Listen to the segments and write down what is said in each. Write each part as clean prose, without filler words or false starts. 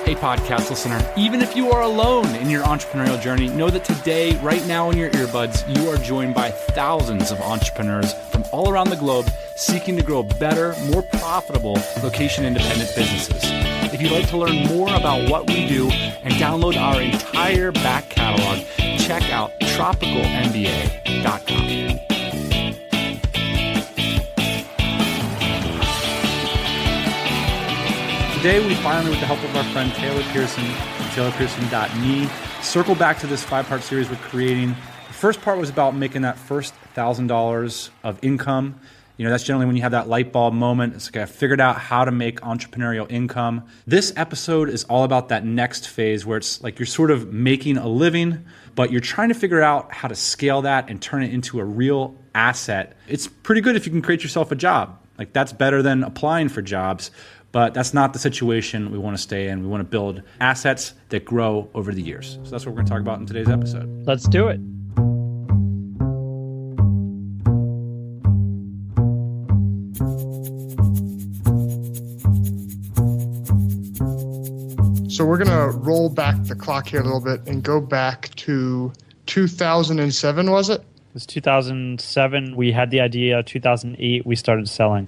Hey, podcast listener, even if you are alone in your entrepreneurial journey, know that today, right now in your earbuds, you are joined by thousands of entrepreneurs from all around the globe seeking to grow better, more profitable, location-independent businesses. If you'd like to learn more about what we do and download our entire back catalog, check out tropicalmba.com. Today, we finally, with the help of our friend Taylor Pearson from taylorpearson.me, circle back to this 5-part series we're creating. The first part was about making that first $1,000 of income. You know, that's generally when you have that light bulb moment. It's like I figured out how to make entrepreneurial income. This episode is all about that next phase where it's like you're sort of making a living, but you're trying to figure out how to scale that and turn it into a real asset. It's pretty good if you can create yourself a job. Like that's better than applying for jobs. But that's not the situation we want to stay in. We want to build assets that grow over the years. So that's what we're going to talk about in today's episode. Let's do it. So we're going to roll back the clock here a little bit and go back to 2007, was it? It was 2007. We had the idea. 2008, we started selling.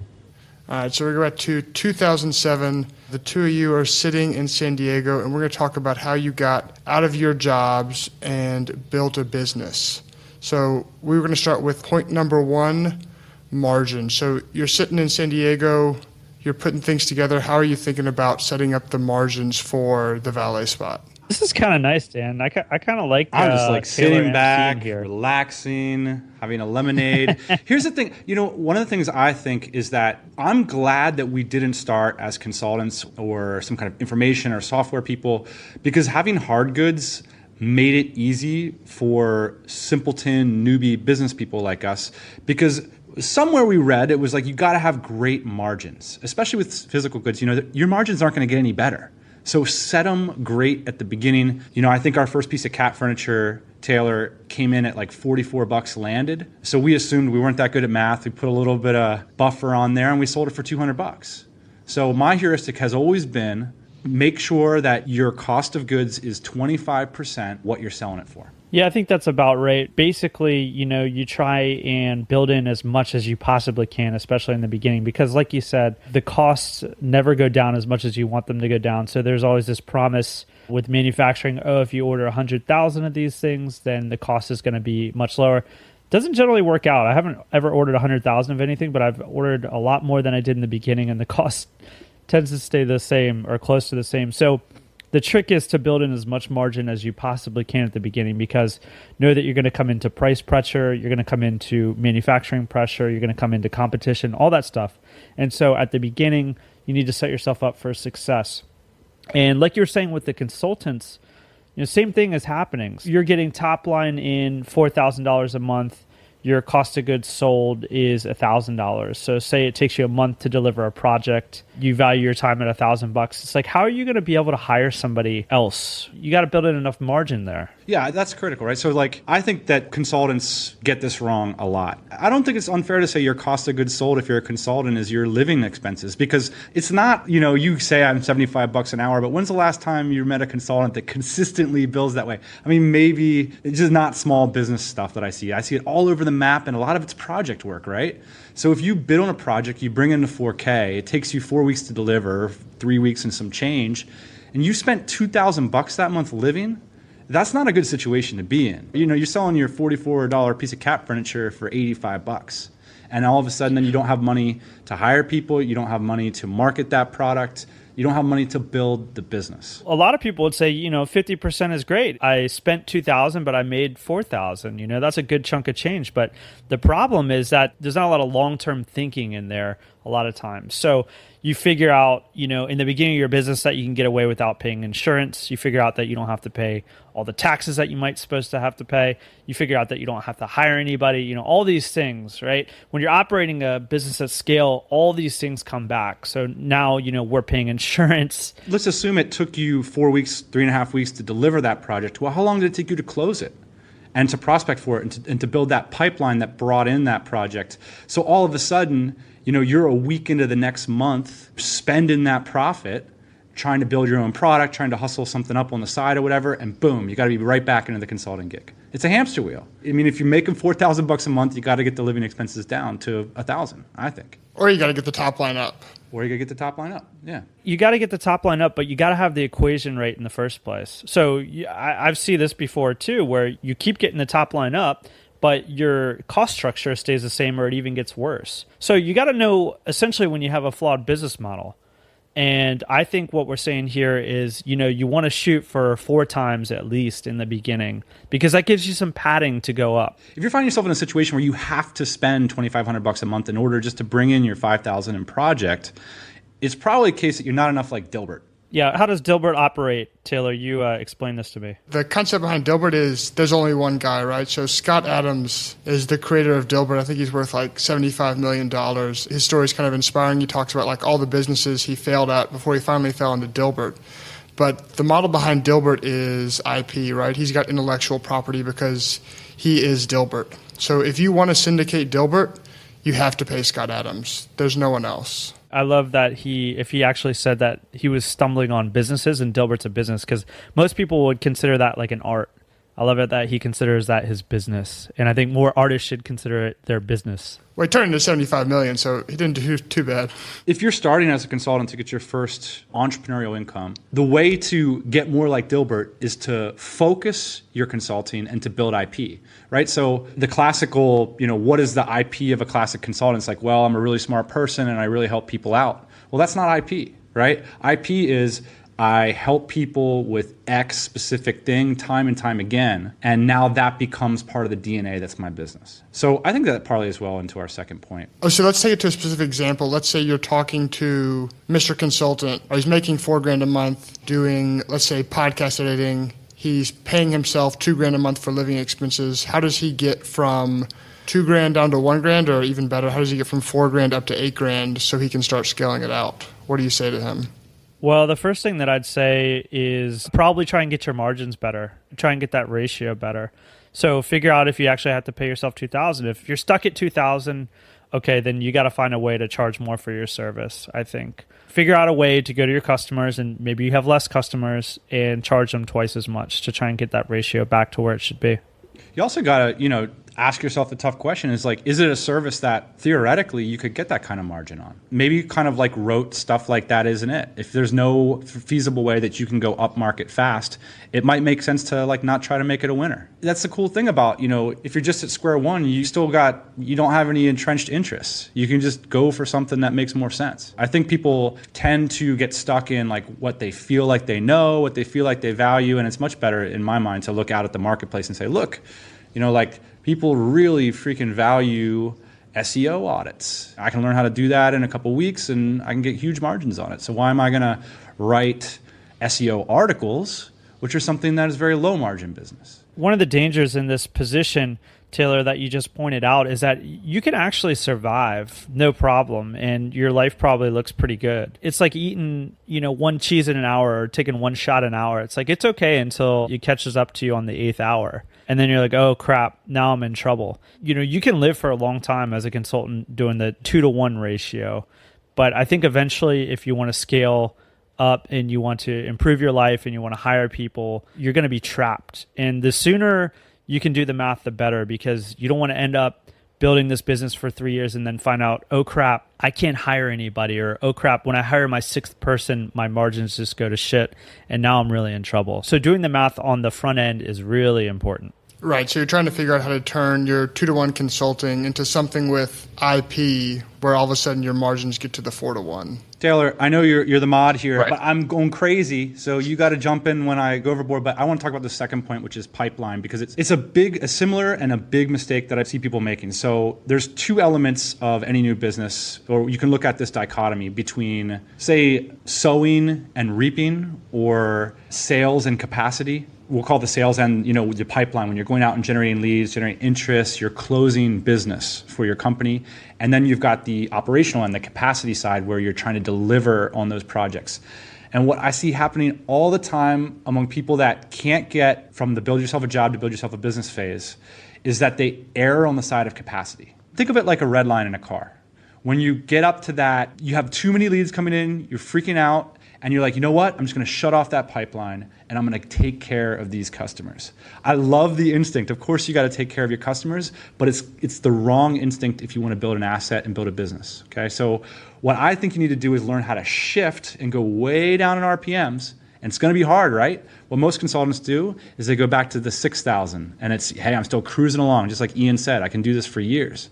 All right, so we go back to 2007. The two of you are sitting in San Diego, and we're going to talk about how you got out of your jobs and built a business. So we were going to start with point number 1, margin. So you're sitting in San Diego, you're putting things together. How are you thinking about setting up the margins for the valet spot? This is kind of nice, Dan. I kind of like I'm just like sitting back, here. relaxing, having a lemonade. Here's the thing. You know, one of the things I think is that I'm glad that we didn't start as consultants or some kind of information or software people, because having hard goods made it easy for simpleton, newbie business people like us, because somewhere we read it was like you got to have great margins, especially with physical goods. You know, your margins aren't going to get any better. So set them great at the beginning. You know, I think our first piece of cat furniture, Taylor, came in at like $44 landed. So we assumed we weren't that good at math. We put a little bit of buffer on there and we sold it for $200. So my heuristic has always been make sure that your cost of goods is 25% what you're selling it for. Yeah, I think that's about right. Basically, you know, you try and build in as much as you possibly can, especially in the beginning, because like you said, the costs never go down as much as you want them to go down. So there's always this promise with manufacturing, oh, if you order 100,000 of these things, then the cost is going to be much lower. Doesn't generally work out. I haven't ever ordered 100,000 of anything, but I've ordered a lot more than I did in the beginning, and the cost tends to stay the same or close to the same. So the trick is to build in as much margin as you possibly can at the beginning, because know that you're going to come into price pressure, you're going to come into manufacturing pressure, you're going to come into competition, all that stuff. And so at the beginning, you need to set yourself up for success. And like you were saying with the consultants, you know, same thing is happening. You're getting top line in $4,000 a month. Your cost of goods sold is $1,000. So say it takes you a month to deliver a project. You value your time at $1,000. It's like, how are you going to be able to hire somebody else? You got to build in enough margin there. Yeah, that's critical, right? So like, I think that consultants get this wrong a lot. I don't think it's unfair to say your cost of goods sold if you're a consultant is your living expenses, because it's not, you know, you say I'm $75 an hour, but when's the last time you met a consultant that consistently bills that way? I mean, maybe it's just not small business stuff that I see. I see it all over the map, and a lot of it's project work, right? So if you bid on a project, you bring in the 4K, it takes you 4 weeks to deliver, 3 weeks and some change, and you spent $2,000 that month living, that's not a good situation to be in. You know, you're selling your $44 piece of cat furniture for $85. And all of a sudden, then you don't have money to hire people. You don't have money to market that product. You don't have money to build the business. A lot of people would say, you know, 50% is great. I spent $2,000, but I made $4,000. You know, that's a good chunk of change. But the problem is that there's not a lot of long-term thinking in there a lot of times. So you figure out, you know, in the beginning of your business that you can get away without paying insurance. You figure out that you don't have to pay all the taxes that you might supposed to have to pay. You figure out that you don't have to hire anybody, you know, all these things, right? When you're operating a business at scale, all these things come back. So now, you know, we're paying insurance. Let's assume it took you 4 weeks, 3.5 weeks to deliver that project. Well, how long did it take you to close it and to prospect for it and to build that pipeline that brought in that project? So all of a sudden, you know, you're a week into the next month spending that profit, trying to build your own product, trying to hustle something up on the side or whatever, and boom, you got to be right back into the consulting gig. It's a hamster wheel. I mean, if you're making $4,000 a month, you got to get the living expenses down to $1,000, I think. Or you got to get the top line up. Or you got to get the top line up, yeah. You got to get the top line up, but you got to have the equation right in the first place. So I've seen this before too, where you keep getting the top line up, but your cost structure stays the same or it even gets worse. So you got to know essentially when you have a flawed business model. And I think what we're saying here is, you want to shoot for 4 times at least in the beginning, because that gives you some padding to go up. If you're finding yourself in a situation where you have to spend $2,500 a month in order just to bring in your $5,000 in project, it's probably a case that you're not enough like Dilbert. Yeah, how does Dilbert operate? Taylor, you explain this to me. The concept behind Dilbert is there's only one guy, right? So Scott Adams is the creator of Dilbert. I think he's worth like $75 million. His story is kind of inspiring. He talks about like all the businesses he failed at before he finally fell into Dilbert. But the model behind Dilbert is IP, right? He's got intellectual property because he is Dilbert. So if you want to syndicate Dilbert, you have to pay Scott Adams. There's no one else. I love that if he actually said that he was stumbling on businesses and Dilbert's a business, because most people would consider that like an art. I love it that he considers that his business. And I think more artists should consider it their business. Well, he turned into $75 million, so he didn't do too bad. If you're starting as a consultant to get your first entrepreneurial income, the way to get more like Dilbert is to focus your consulting and to build IP, right? So the classical, what is the IP of a classic consultant? It's like, well, I'm a really smart person and I really help people out. Well, that's not IP, right? IP is I help people with X specific thing time and time again, and now that becomes part of the DNA that's my business. So I think that parlays well into our second point. Oh, so let's take it to a specific example. Let's say you're talking to Mr. Consultant, or he's making $4,000 a month doing, let's say, podcast editing. He's paying himself $2,000 a month for living expenses. How does he get from $2,000 down to $1,000, or even better, how does he get from $4,000 up to $8,000 so he can start scaling it out? What do you say to him? Well, the first thing that I'd say is probably try and get your margins better. Try and get that ratio better. So figure out if you actually have to pay yourself $2,000. If you're stuck at $2,000, okay, then you got to find a way to charge more for your service, I think. Figure out a way to go to your customers, and maybe you have less customers, and charge them twice as much to try and get that ratio back to where it should be. You also got to, ask yourself the tough question is like, is it a service that theoretically you could get that kind of margin on? Maybe kind of like rote stuff like that isn't it. If there's no feasible way that you can go up market fast, it might make sense to like not try to make it a winner. That's the cool thing about, if you're just at square one, you don't have any entrenched interests. You can just go for something that makes more sense. I think people tend to get stuck in like what they feel like they know, what they feel like they value, and it's much better in my mind to look out at the marketplace and say, look, people really freaking value SEO audits. I can learn how to do that in a couple weeks and I can get huge margins on it. So why am I going to write SEO articles, which are something that is very low margin business? One of the dangers in this position, Taylor, that you just pointed out is that you can actually survive no problem and your life probably looks pretty good. It's like eating, one cheese in an hour or taking one shot an hour. It's like, it's okay until it catches up to you on the 8th hour. And then you're like, oh crap, now I'm in trouble. You can live for a long time as a consultant doing the 2-to-1 ratio. But I think eventually if you want to scale up and you want to improve your life and you want to hire people, you're going to be trapped. And the sooner you can do the math, the better, because you don't want to end up building this business for 3 years and then find out, oh crap, I can't hire anybody, or oh crap, when I hire my 6th person, my margins just go to shit and now I'm really in trouble. So doing the math on the front end is really important. Right, so you're trying to figure out how to turn your 2-to-1 consulting into something with IP where all of a sudden your margins get to the 4-to-1. Taylor, I know you're the mod here, right, but I'm going crazy, so you got to jump in when I go overboard. But I want to talk about the second point, which is pipeline, because it's a similar and a big mistake that I see people making. So there's 2 elements of any new business, or you can look at this dichotomy between, say, sowing and reaping, or sales and capacity. We'll call the sales and, the pipeline, when you're going out and generating leads, generating interest, you're closing business for your company. And then you've got the operational and the capacity side where you're trying to deliver on those projects. And what I see happening all the time among people that can't get from the build yourself a job to build yourself a business phase is that they err on the side of capacity. Think of it like a red line in a car. When you get up to that, you have too many leads coming in, you're freaking out, and you're like, you know what? I'm just going to shut off that pipeline and I'm going to take care of these customers. I love the instinct. Of course, you got to take care of your customers, but it's the wrong instinct if you want to build an asset and build a business. Okay, so what I think you need to do is learn how to shift and go way down in RPMs. And it's going to be hard, right? What most consultants do is they go back to the 6,000 and it's, hey, I'm still cruising along. Just like Ian said, I can do this for years.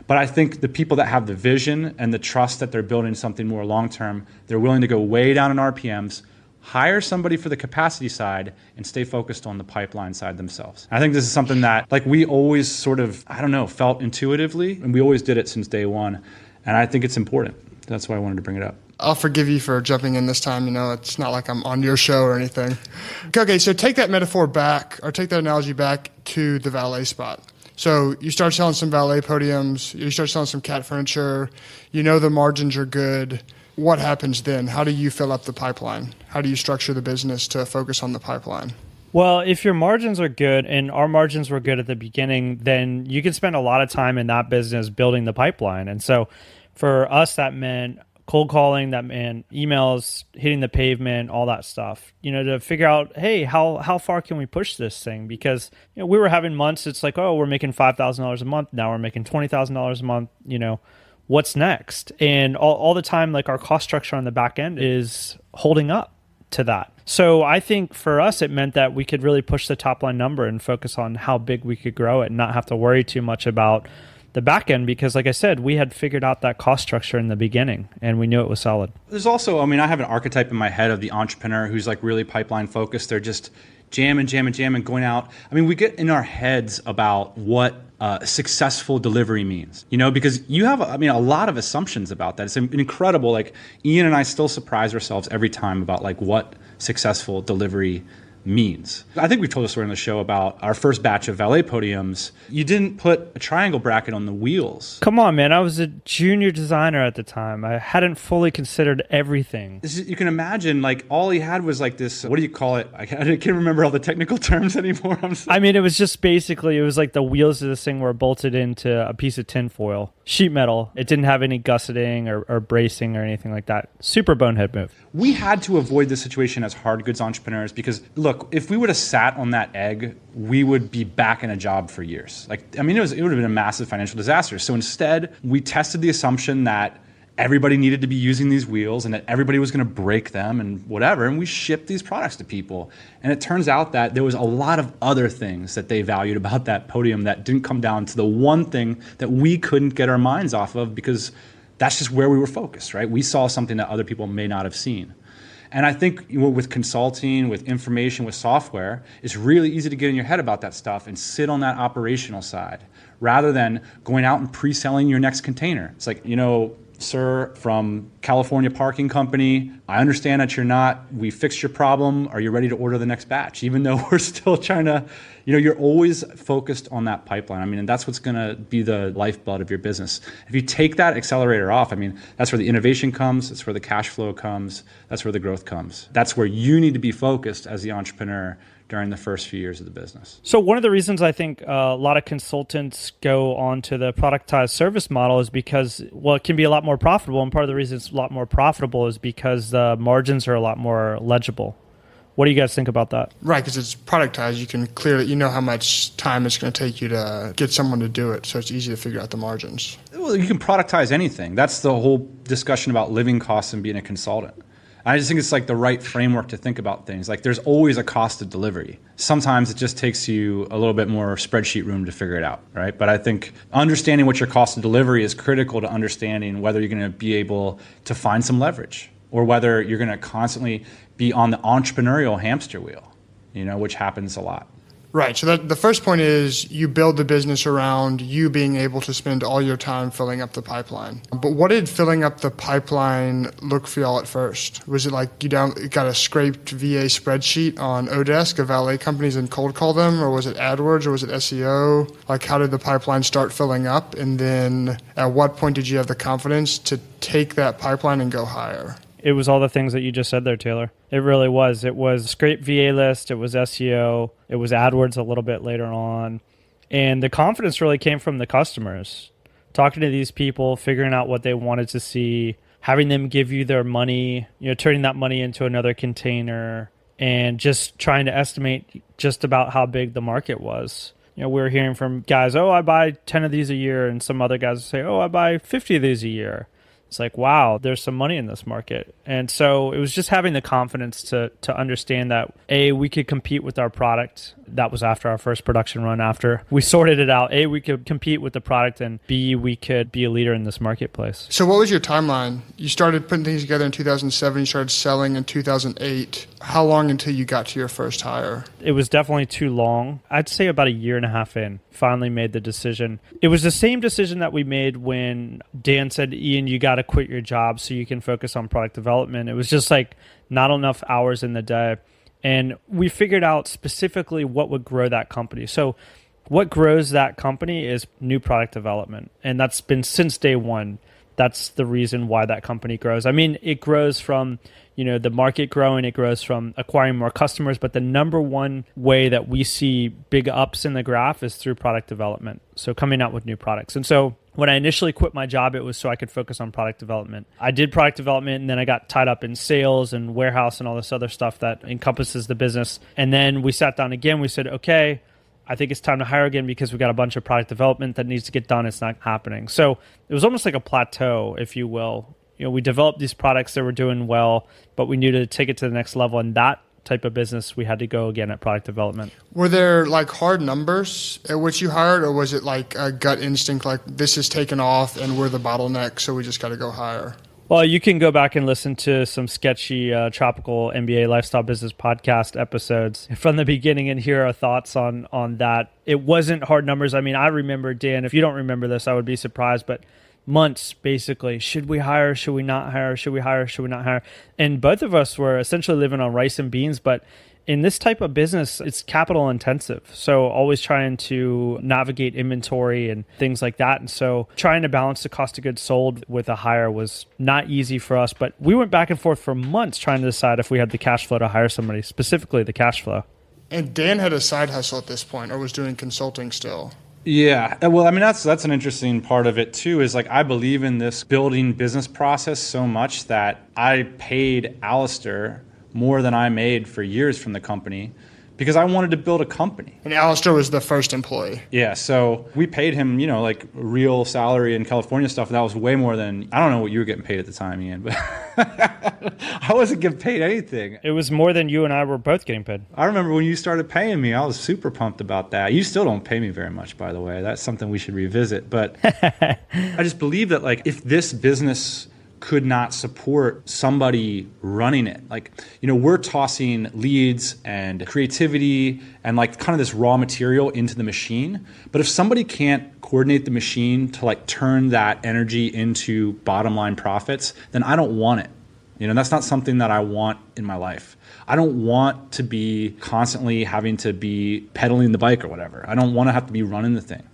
But I think the people that have the vision and the trust that they're building something more long-term, they're willing to go way down in RPMs, hire somebody for the capacity side, and stay focused on the pipeline side themselves. I think this is something that like we always sort of, felt intuitively, and we always did it since day one. And I think it's important. That's why I wanted to bring it up. I'll forgive you for jumping in this time. It's not like I'm on your show or anything. Okay, so take that metaphor back, or take that analogy back to the valet spot. So you start selling some valet podiums, you start selling some cat furniture, the margins are good. What happens then? How do you fill up the pipeline? How do you structure the business to focus on the pipeline? Well, if your margins are good, and our margins were good at the beginning, then you can spend a lot of time in that business building the pipeline. And so for us, that meant cold calling, that meant emails, hitting the pavement, all that stuff, to figure out, hey, how far can we push this thing? Because we were having months, it's like, oh, we're making $5,000 a month. Now we're making $20,000 a month. What's next? And all the time, like our cost structure on the back end is holding up to that. So I think for us, it meant that we could really push the top line number and focus on how big we could grow it and not have to worry too much about the back end, because like I said, we had figured out that cost structure in the beginning and we knew it was solid. There's also, I have an archetype in my head of the entrepreneur who's like really pipeline focused. They're just jamming, going out. We get in our heads about what successful delivery means, because you have, a lot of assumptions about that. It's incredible. Like Ian and I still surprise ourselves every time about like what successful delivery means. I think we've told a story on the show about our first batch of valet podiums. You didn't put a triangle bracket on the wheels. Come on, man. I was a junior designer at the time. I hadn't fully considered everything. You can imagine, like, all he had was like this, what do you call it? I can't remember all the technical terms anymore. It was just basically, it was like the wheels of this thing were bolted into a piece of tin foil, sheet metal. It didn't have any gusseting or bracing or anything like that. Super bonehead move. We had to avoid this situation as hard goods entrepreneurs because, look, if we would have sat on that egg, we would be back in a job for years. It would have been a massive financial disaster. So instead, we tested the assumption that everybody needed to be using these wheels and that everybody was going to break them and whatever, and we shipped these products to people. And it turns out that there was a lot of other things that they valued about that podium that didn't come down to the one thing that we couldn't get our minds off of because that's just where we were focused, right? We saw something that other people may not have seen. And I think with consulting, with information, with software, it's really easy to get in your head about that stuff and sit on that operational side rather than going out and pre-selling your next container. It's like, sir, from California Parking Company, I understand that we fixed your problem. Are you ready to order the next batch? Even though we're still trying to, you're always focused on that pipeline. And that's what's going to be the lifeblood of your business. If you take that accelerator off, that's where the innovation comes. That's where the cash flow comes. That's where the growth comes. That's where you need to be focused as the entrepreneur during the first few years of the business. So one of the reasons I think a lot of consultants go on to the productized service model is because, it can be a lot more profitable. And part of the reason it's a lot more profitable is because the margins are a lot more legible. What do you guys think about that? Right, because it's productized. You can clearly, how much time it's going to take you to get someone to do it. So it's easy to figure out the margins. Well, you can productize anything. That's the whole discussion about living costs and being a consultant. I just think it's like the right framework to think about things. Like there's always a cost of delivery. Sometimes it just takes you a little bit more spreadsheet room to figure it out, right? But I think understanding what your cost of delivery is critical to understanding whether you're going to be able to find some leverage or whether you're going to constantly be on the entrepreneurial hamster wheel, which happens a lot. Right. So the first point is you build the business around you being able to spend all your time filling up the pipeline. But what did filling up the pipeline look for y'all at first? Was it like you got a scraped VA spreadsheet on Odesk of valet companies and cold call them? Or was it AdWords or was it SEO? Like how did the pipeline start filling up? And then at what point did you have the confidence to take that pipeline and go higher? It was all the things that you just said there, Taylor. It really was. It was scrape VA list. It was SEO. It was AdWords a little bit later on. And the confidence really came from the customers. Talking to these people, figuring out what they wanted to see, having them give you their money, turning that money into another container, and just trying to estimate just about how big the market was. We're hearing from guys, oh, I buy 10 of these a year. And some other guys say, oh, I buy 50 of these a year. It's like, wow, there's some money in this market. And so it was just having the confidence to understand that, A, we could compete with our product. That was after our first production run. After we sorted it out, A, we could compete with the product, and B, we could be a leader in this marketplace. So what was your timeline? You started putting things together in 2007. You started selling in 2008. How long until you got to your first hire? It was definitely too long. I'd say about a year and a half in, finally made the decision. It was the same decision that we made when Dan said, Ian, you got to quit your job so you can focus on product development. It was just like not enough hours in the day. And we figured out specifically what would grow that company. So what grows that company is new product development. And that's been since day one. That's the reason why that company grows. I mean, it grows from, the market growing, it grows from acquiring more customers, but the number one way that we see big ups in the graph is through product development. So coming out with new products. And so when I initially quit my job, it was so I could focus on product development. I did product development, and then I got tied up in sales and warehouse and all this other stuff that encompasses the business. And then we sat down again. We said, okay, I think it's time to hire again because we got a bunch of product development that needs to get done. It's not happening. So it was almost like a plateau, if you will. We developed these products that were doing well, but we needed to take it to the next level. And that type of business, we had to go again at product development. Were there like hard numbers at which you hired, or was it like a gut instinct, like this is taken off and we're the bottleneck, so we just got to go higher? Well, you can go back and listen to some sketchy tropical MBA lifestyle business podcast episodes from the beginning and hear our thoughts on that. It wasn't hard numbers. I mean, I remember, Dan, if you don't remember this, I would be surprised, but months basically, should we hire, should we not hire, should we hire, should we not hire? And both of us were essentially living on rice and beans, but in this type of business, it's capital intensive. So always trying to navigate inventory and things like that. And so trying to balance the cost of goods sold with a hire was not easy for us, but we went back and forth for months trying to decide if we had the cash flow to hire somebody, specifically the cash flow. And Dan had a side hustle at this point, or was doing consulting still. Yeah. Well, I mean, that's an interesting part of it too, is like I believe in this building business process so much that I paid Alistair more than I made for years from the company because I wanted to build a company. And Alistair was the first employee. Yeah. So we paid him, like real salary in California stuff. And that was way more than, I don't know what you were getting paid at the time, Ian, but I wasn't getting paid anything. It was more than you and I were both getting paid. I remember when you started paying me, I was super pumped about that. You still don't pay me very much, by the way. That's something we should revisit. But I just believe that like if this business could not support somebody running it. Like, we're tossing leads and creativity and like kind of this raw material into the machine. But if somebody can't coordinate the machine to like turn that energy into bottom line profits, then I don't want it. That's not something that I want in my life. I don't want to be constantly having to be pedaling the bike or whatever. I don't want to have to be running the thing.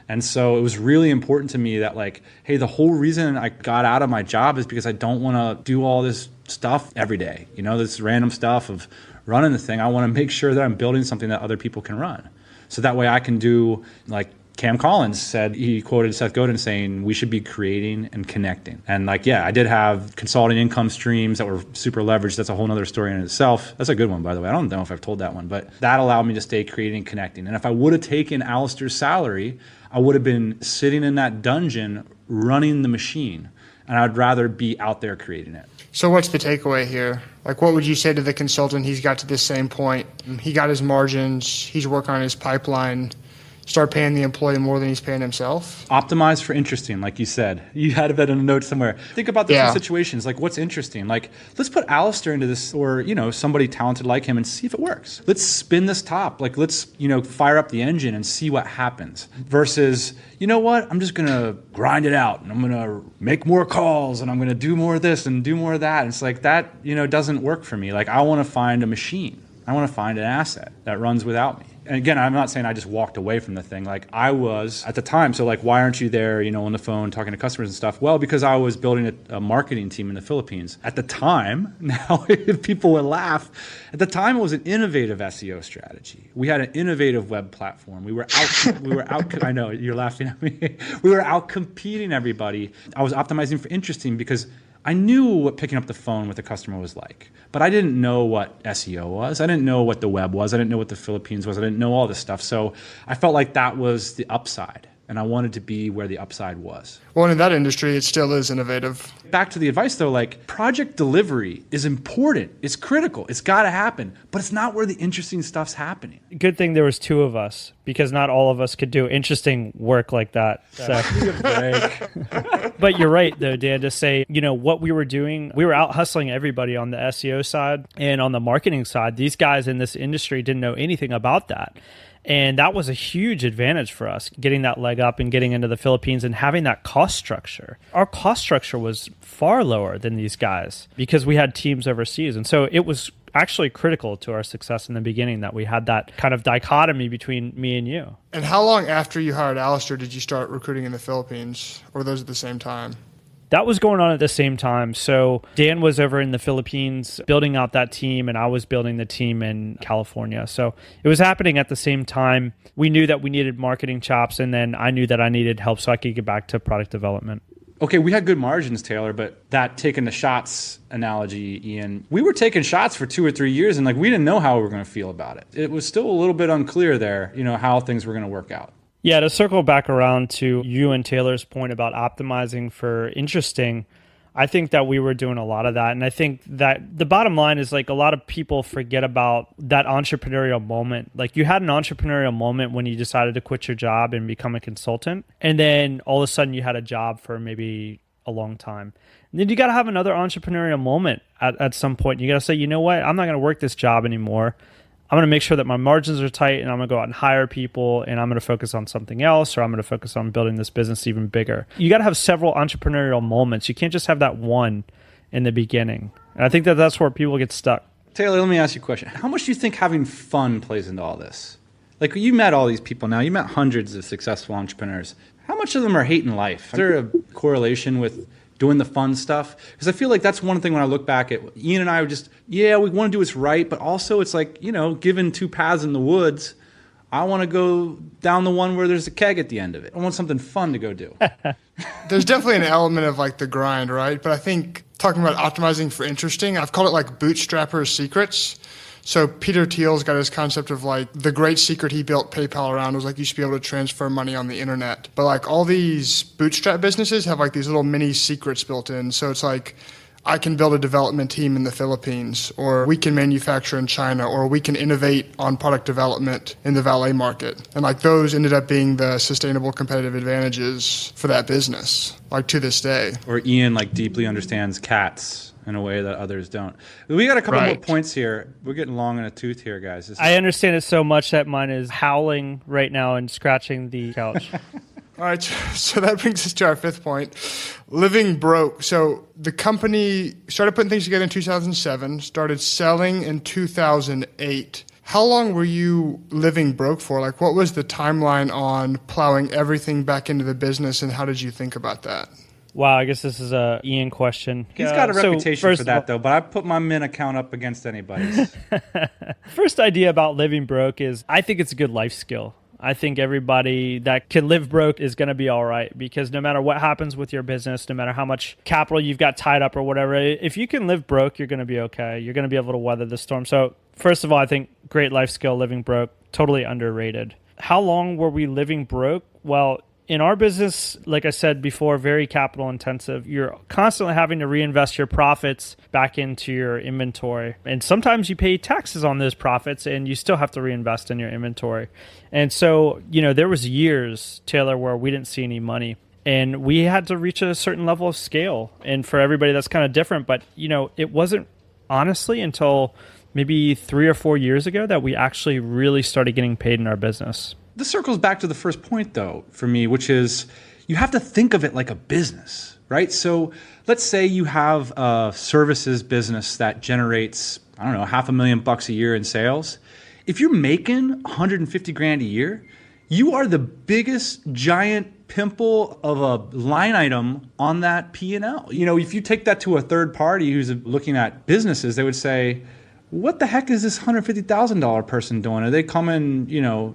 And so it was really important to me that like, hey, the whole reason I got out of my job is because I don't want to do all this stuff every day. This random stuff of running the thing. I want to make sure that I'm building something that other people can run. So that way I can do, like Cam Collins said, he quoted Seth Godin saying, we should be creating and connecting. And like, yeah, I did have consulting income streams that were super leveraged. That's a whole nother story in itself. That's a good one, by the way. I don't know if I've told that one, but that allowed me to stay creating and connecting. And if I would have taken Alistair's salary, I would have been sitting in that dungeon running the machine, and I'd rather be out there creating it. So what's the takeaway here? Like, what would you say to the consultant? He's got to the same point. He got his margins. He's working on his pipeline. Start paying the employee more than he's paying himself. Optimize for interesting, like you said. You had that in a note somewhere. Think about the two situations. Like, what's interesting? Like, let's put Alistair into this, or somebody talented like him, and see if it works. Let's spin this top. Like, let's fire up the engine and see what happens. Versus, you know what? I'm just gonna grind it out, and I'm gonna make more calls, and I'm gonna do more of this and do more of that. And it's like that, doesn't work for me. Like, I want to find a machine. I want to find an asset that runs without me. And again, I'm not saying I just walked away from the thing. Like I was at the time. So like, why aren't you there, on the phone talking to customers and stuff? Well, because I was building a marketing team in the Philippines. At the time, now if people would laugh, at the time it was an innovative SEO strategy. We had an innovative web platform. We were out, I know you're laughing at me. We were out competing everybody. I was optimizing for interesting because I knew what picking up the phone with a customer was like, but I didn't know what SEO was. I didn't know what the web was. I didn't know what the Philippines was. I didn't know all this stuff. So I felt like that was the upside, and I wanted to be where the upside was. Well, in that industry, it still is innovative. Back to the advice though, like project delivery is important. It's critical. It's got to happen, but it's not where the interesting stuff's happening. Good thing there was two of us, because not all of us could do interesting work like that. So. But you're right though, Dan, to say, what we were doing, we were out hustling everybody on the SEO side and on the marketing side. These guys in this industry didn't know anything about that. And that was a huge advantage for us, getting that leg up and getting into the Philippines and having that cost structure. Our cost structure was far lower than these guys because we had teams overseas. And so it was actually critical to our success in the beginning that we had that kind of dichotomy between me and you. And how long after you hired Alistair did you start recruiting in the Philippines? Or were those at the same time? That was going on at the same time. So Dan was over in the Philippines building out that team, and I was building the team in California. So it was happening at the same time. We knew that we needed marketing chops, and then I knew that I needed help so I could get back to product development. Okay, we had good margins, Taylor, but that taking the shots analogy, Ian, we were taking shots for 2 or 3 years, and we didn't know how we were going to feel about it. It was still a little bit unclear there, how things were going to work out. Yeah, to circle back around to you and Taylor's point about optimizing for interesting, I think that we were doing a lot of that. And I think that the bottom line is a lot of people forget about that entrepreneurial moment. You had an entrepreneurial moment when you decided to quit your job and become a consultant. And then all of a sudden you had a job for maybe a long time. And then you got to have another entrepreneurial moment at some point. You got to say, you know what, I'm not going to work this job anymore. I'm going to make sure that my margins are tight, and I'm going to go out and hire people, and I'm going to focus on something else, or I'm going to focus on building this business even bigger. You got to have several entrepreneurial moments. You can't just have that one in the beginning. And I think that that's where people get stuck. Taylor, let me ask you a question. How much do you think having fun plays into all this? You met all these people now. You met hundreds of successful entrepreneurs. How much of them are hating life? Is there a correlation with doing the fun stuff? Because I feel like that's one thing when I look back at Ian and I were just, we want to do what's right, but also it's given two paths in the woods, I want to go down the one where there's a keg at the end of it. I want something fun to go do. There's definitely an element of the grind, right? But I think talking about optimizing for interesting, I've called it bootstrapper's secrets. So Peter Thiel's got his concept of the great secret he built PayPal around was you should be able to transfer money on the internet. But all these bootstrap businesses have these little mini secrets built in. So it's I can build a development team in the Philippines, or we can manufacture in China, or we can innovate on product development in the valet market. And those ended up being the sustainable competitive advantages for that business, to this day. Or Ian deeply understands cats in a way that others don't. We got a couple more points here. We're getting long in a tooth here, guys. I understand it so much that mine is howling right now and scratching the couch. All right, so that brings us to our fifth point, living broke. So the company started putting things together in 2007, started selling in 2008. How long were you living broke for? What was the timeline on plowing everything back into the business, and how did you think about that? Wow, I guess this is a Ian question. He's got a reputation for that, though, but I put my Mint account up against anybody's. First idea about living broke is I think it's a good life skill. I think everybody that can live broke is going to be all right, because no matter what happens with your business, no matter how much capital you've got tied up or whatever, if you can live broke, you're going to be okay. You're going to be able to weather the storm. So first of all, I think great life skill, living broke, totally underrated. How long were we living broke? Well, in our business, like I said before, very capital intensive. You're constantly having to reinvest your profits back into your inventory. And sometimes you pay taxes on those profits and you still have to reinvest in your inventory. And so, there was years, Taylor, where we didn't see any money. And we had to reach a certain level of scale. And for everybody, that's kind of different. But, it wasn't honestly until maybe 3 or 4 years ago that we actually really started getting paid in our business. This circles back to the first point, though, for me, which is you have to think of it like a business, right? So let's say you have a services business that generates, $500,000 a year in sales. If you're making $150,000 a year, you are the biggest giant pimple of a line item on that P&L. If you take that to a third party who's looking at businesses, they would say, what the heck is this $150,000 person doing? Are they coming,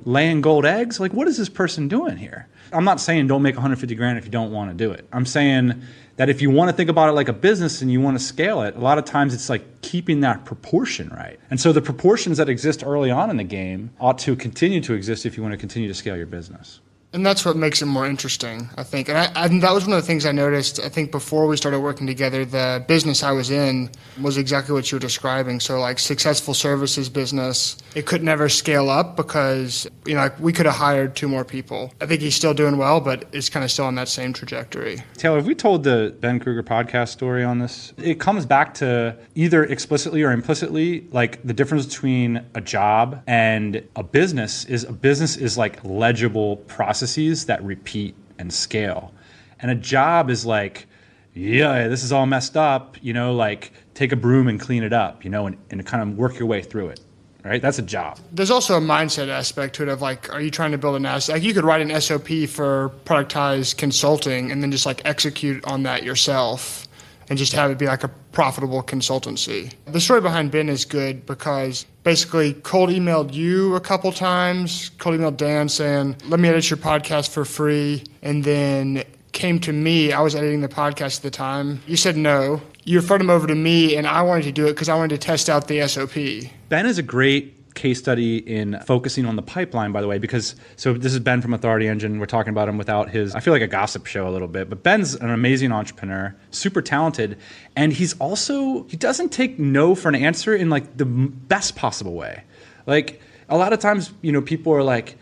laying gold eggs? What is this person doing here? I'm not saying don't make $150,000 if you don't want to do it. I'm saying that if you want to think about it like a business and you want to scale it, a lot of times it's like keeping that proportion right. And so the proportions that exist early on in the game ought to continue to exist if you want to continue to scale your business. And that's what makes it more interesting, I think. And that was one of the things I noticed, I think, before we started working together. The business I was in was exactly what you were describing. So, like, successful services business, it could never scale up because, like, we could have hired 2 more people. I think he's still doing well, but it's kind of still on that same trajectory. Taylor, have we told the Ben Kruger podcast story on this? It comes back to either explicitly or implicitly, like, the difference between a job and a business is like legible processes that repeat and scale. And a job is like, yeah, this is all messed up, like take a broom and clean it up, and kind of work your way through it, right? That's a job. There's also a mindset aspect to it of like, are you trying to build an asset? Like you could write an SOP for productized consulting and then just like execute on that yourself and just have it be like a profitable consultancy. The story behind Ben is good because basically cold emailed you a couple times, cold emailed Dan saying, let me edit your podcast for free, and then came to me. I was editing the podcast at the time. You said no. You referred him over to me, and I wanted to do it because I wanted to test out the SOP. Ben is a great case study in focusing on the pipeline, by the way, because so this is Ben from Authority Engine. We're talking about him without his, I feel like a gossip show a little bit, but Ben's an amazing entrepreneur, super talented, and he doesn't take no for an answer in like the best possible way. Like a lot of times, people are like,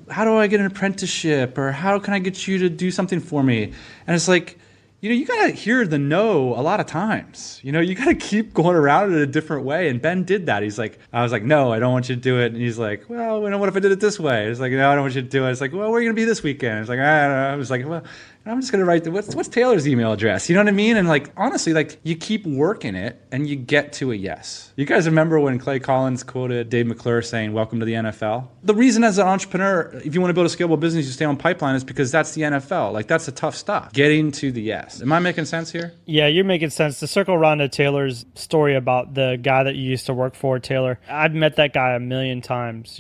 how do I get an apprenticeship, or how can I get you to do something for me? And it's like, you got to hear the no a lot of times. You got to keep going around it a different way. And Ben did that. I was like, no, I don't want you to do it. And he's like, well, what if I did it this way? It's like, no, I don't want you to do it. It's like, well, where are you going to be this weekend? It's like, I don't know. I was like, well, I'm just going to write what's Taylor's email address? You know what I mean? And like, honestly, like you keep working it and you get to a yes. You guys remember when Clay Collins quoted Dave McClure saying, welcome to the NFL? The reason as an entrepreneur, if you want to build a scalable business, you stay on pipeline is because that's the NFL. Like that's the tough stuff. Getting to the yes. Am I making sense here? Yeah, you're making sense. To circle around to Taylor's story about the guy that you used to work for, Taylor, I've met that guy a million times,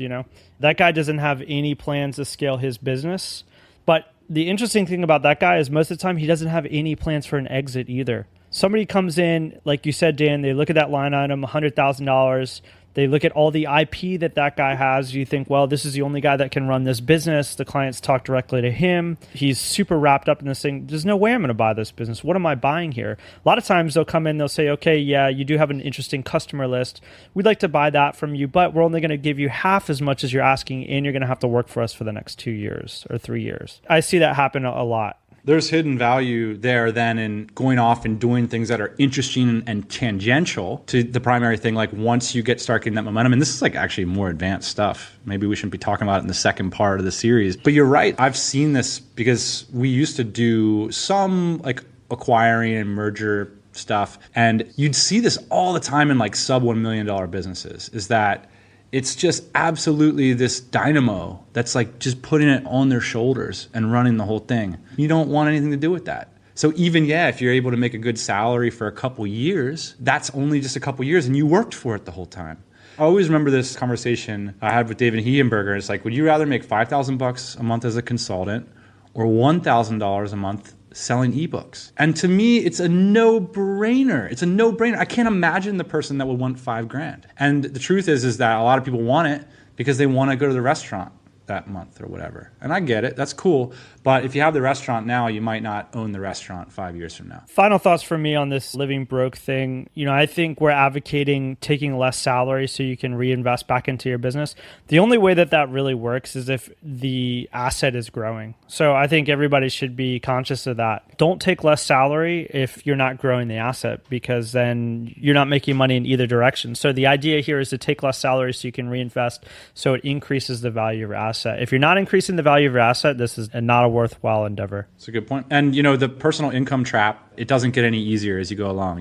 That guy doesn't have any plans to scale his business, but the interesting thing about that guy is most of the time he doesn't have any plans for an exit either. Somebody comes in, like you said, Dan, they look at that line item, $100,000. They look at all the IP that guy has. You think, well, this is the only guy that can run this business. The clients talk directly to him. He's super wrapped up in this thing. There's no way I'm going to buy this business. What am I buying here? A lot of times they'll come in, they'll say, okay, yeah, you do have an interesting customer list. We'd like to buy that from you, but we're only going to give you half as much as you're asking, and you're going to have to work for us for the next 2 years or 3 years. I see that happen a lot. There's hidden value there then in going off and doing things that are interesting and tangential to the primary thing. Like once you start getting that momentum, and this is like actually more advanced stuff. Maybe we shouldn't be talking about it in the second part of the series. But you're right. I've seen this because we used to do some like acquiring and merger stuff. And you'd see this all the time in like sub $1 million businesses is that it's just absolutely this dynamo that's like just putting it on their shoulders and running the whole thing. You don't want anything to do with that. So even, if you're able to make a good salary for a couple years, that's only just a couple years and you worked for it the whole time. I always remember this conversation I had with David Hehenberger. It's like, would you rather make $5,000 a month as a consultant or $1,000 a month selling ebooks? And to me, it's a no-brainer. It's a no-brainer. I can't imagine the person that would want $5,000. And the truth is that a lot of people want it because they want to go to the restaurant that month or whatever. And I get it. That's cool. But if you have the restaurant now, you might not own the restaurant 5 years from now. Final thoughts for me on this living broke thing. I think we're advocating taking less salary so you can reinvest back into your business. The only way that really works is if the asset is growing. So I think everybody should be conscious of that. Don't take less salary if you're not growing the asset, because then you're not making money in either direction. So the idea here is to take less salary so you can reinvest so it increases the value of your asset. If you're not increasing the value of your asset, this is not a worthwhile endeavor. That's a good point. And, the personal income trap, it doesn't get any easier as you go along,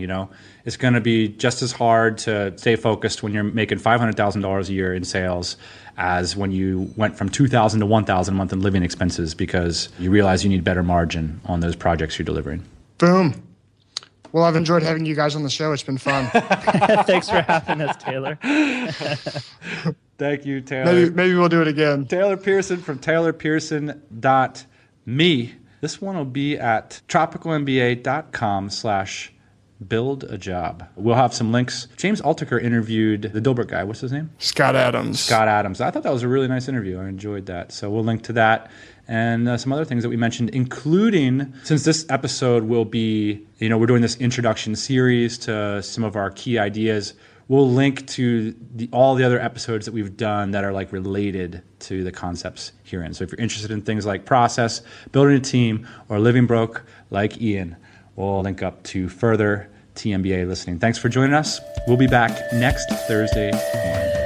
It's going to be just as hard to stay focused when you're making $500,000 a year in sales as when you went from $2,000 to $1,000 a month in living expenses because you realize you need better margin on those projects you're delivering. Boom. Well, I've enjoyed having you guys on the show. It's been fun. Thanks for having us, Taylor. Thank you, Taylor. Maybe we'll do it again. Taylor Pearson from TaylorPearson.me. This one will be at tropicalmba.com/build a job. We'll have some links. James Altucher interviewed the Dilbert guy. What's his name? Scott Adams. I thought that was a really nice interview. I enjoyed that. So we'll link to that and some other things that we mentioned, including, since this episode will be, we're doing this introduction series to some of our key ideas, we'll link to all the other episodes that we've done that are like related to the concepts herein. So if you're interested in things like process, building a team, or living broke like Ian, we'll link up to further TMBA listening. Thanks for joining us. We'll be back next Thursday morning.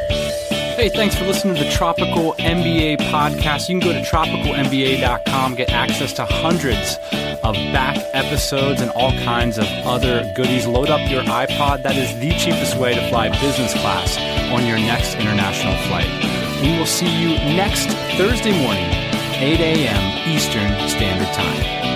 Hey, thanks for listening to the Tropical MBA podcast. You can go to tropicalmba.com, get access to hundreds of back episodes and all kinds of other goodies. Load up your iPod. That is the cheapest way to fly business class on your next international flight. We will see you next Thursday morning, 8 a.m. Eastern Standard Time.